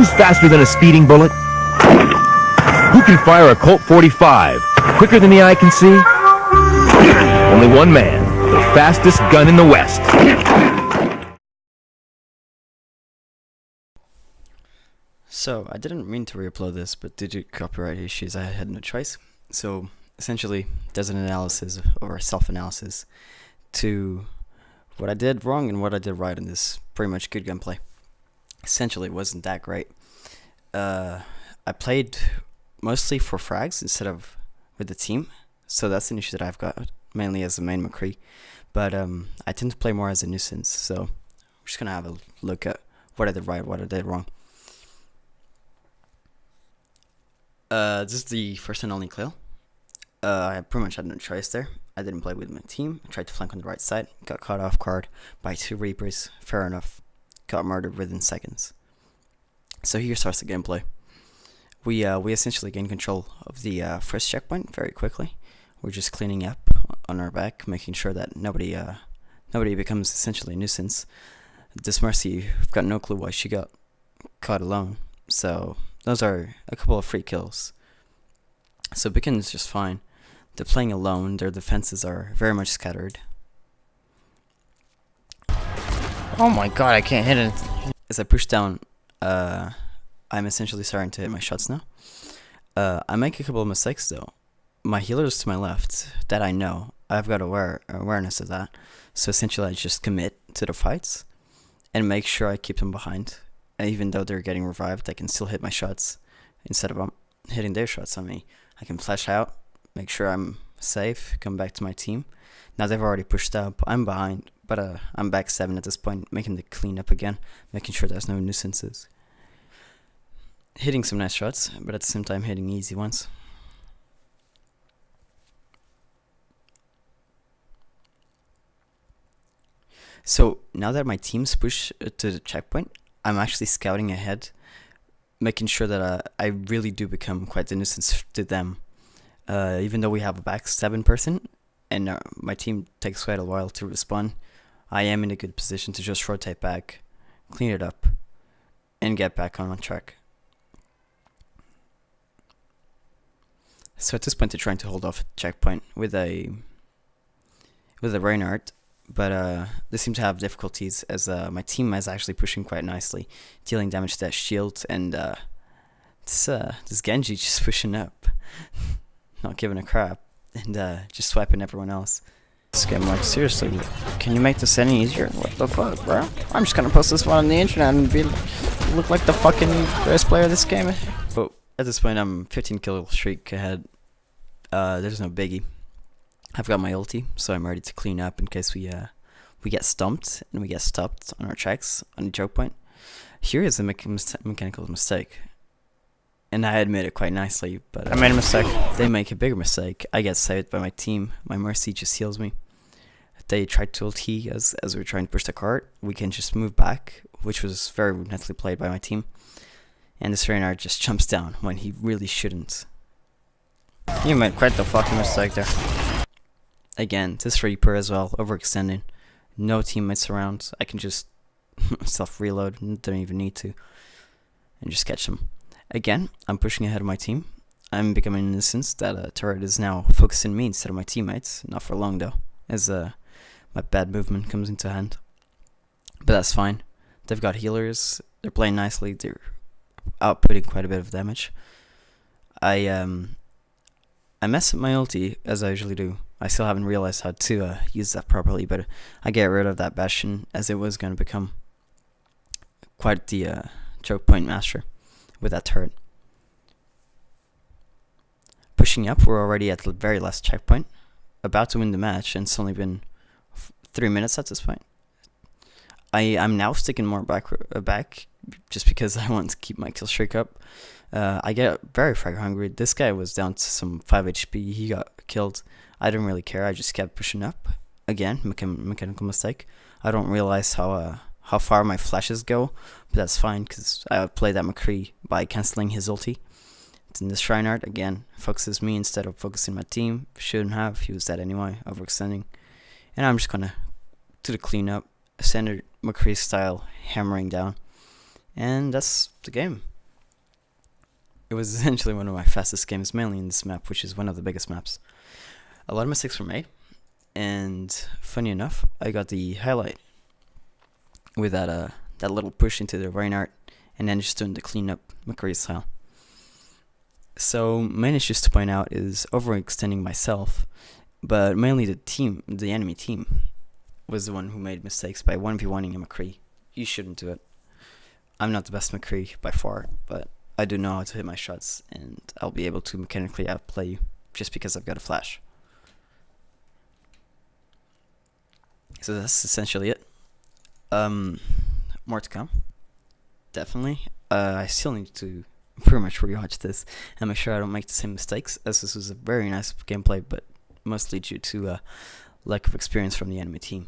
Who's faster than a speeding bullet? Who can fire a Colt 45 quicker than the eye can see? Only one man, the fastest gun in the West. So, I didn't mean to re-upload this, but due to copyright issues, I had no choice. So, essentially, there's an analysis, or a self-analysis, to what I did wrong and what I did right in this pretty much good gunplay. Essentially, it wasn't that great. I played mostly for frags instead of with the team, so that's an issue that I've got, mainly as a main McCree. But I tend to play more as a nuisance, so I'm just going to have a look at what I did right, what I did wrong. This is the first and only kill. I pretty much had no choice there. I didn't play with my team. I tried to flank on the right side. Got caught off guard by 2 Reapers. Fair enough. Got murdered within seconds. So here starts the gameplay. We essentially gain control of the first checkpoint very quickly. We're just cleaning up on our back, making sure that nobody becomes essentially a nuisance. This Mercy, I've got no clue why she got caught alone. So those are a couple of free kills. So it begins just fine. They're playing alone. Their defenses are very much scattered. Oh my god, I can't hit it. As I push down, I'm essentially starting to hit my shots now. I make a couple of mistakes though. My healer's to my left, that I know. I've got awareness of that. So essentially I just commit to the fights and make sure I keep them behind. And even though they're getting revived, I can still hit my shots instead of hitting their shots on me. I can flash out, make sure I'm safe, come back to my team. Now they've already pushed up, I'm behind, but I'm back 7 at this point, making the cleanup again, making sure there's no nuisances. Hitting some nice shots, but at the same time hitting easy ones. So now that my team's pushed to the checkpoint, I'm actually scouting ahead, making sure that I really do become quite the nuisance to them. Even though we have a back 7 person, and my team takes quite a while to respawn, I am in a good position to just rotate back, clean it up, and get back on track. So at this point they're trying to hold off a checkpoint with a Reinhardt, but they seem to have difficulties as my team is actually pushing quite nicely, dealing damage to that shield, and this Genji just pushing up, not giving a crap, and just swiping everyone else. This game, like, seriously, can you make this any easier? What the fuck, bro? I'm just gonna post this one on the internet and look like the fucking best player of this game. But at this point I'm 15 kill streak ahead. There's no biggie. I've got my ulti, so I'm ready to clean up in case we get stumped and we get stopped on our tracks on the choke point. Here is a mechanical mistake, and I admit it quite nicely, but I made a mistake. They make a bigger mistake. I get saved by my team. My Mercy just heals me. They tried to ulti as we were trying to push the cart. We can just move back, which was very nicely played by my team. And this Reinhardt just jumps down when he really shouldn't. You made quite the fucking mistake there. Again, this Reaper as well, overextending. No teammates around. I can just self-reload, don't even need to. And just catch them. Again, I'm pushing ahead of my team. I'm becoming an nuisance. That turret is now focusing me instead of my teammates. Not for long though, as my bad movement comes into hand. But that's fine. They've got healers. They're playing nicely. They're outputting quite a bit of damage. I mess up my ulti, as I usually do. I still haven't realized how to use that properly, but I get rid of that Bastion as it was going to become quite the choke point master with that turret. Pushing up, we're already at the very last checkpoint, about to win the match, and it's only been 3 minutes at this point. I'm now sticking more back just because I want to keep my kill streak up. I get very frag hungry. This guy was down to some 5 HP. He got killed. I didn't really care. I just kept pushing up. Again, mechanical mistake. I don't realize how far my flashes go, but that's fine because I play that McCree by cancelling his ulti. And this Reinhardt again focuses me instead of focusing my team. Shouldn't have. He was dead anyway, overextending. And I'm just gonna do the cleanup, standard McCree style hammering down, and that's the game. It was essentially one of my fastest games, mainly in this map, which is one of the biggest maps. A lot of mistakes were made, and funny enough, I got the highlight with that little push into the Reinhardt, and then just doing the cleanup McCree style. So main issues to point out is overextending myself, but mainly the enemy team, was the one who made mistakes by 1v1ing a McCree. You shouldn't do it. I'm not the best McCree by far, but I do know how to hit my shots, and I'll be able to mechanically outplay you just because I've got a flash. So that's essentially it. More to come. Definitely. I still need to pretty much rewatch this and make sure I don't make the same mistakes, as this was a very nice gameplay, but mostly due to lack of experience from the enemy team.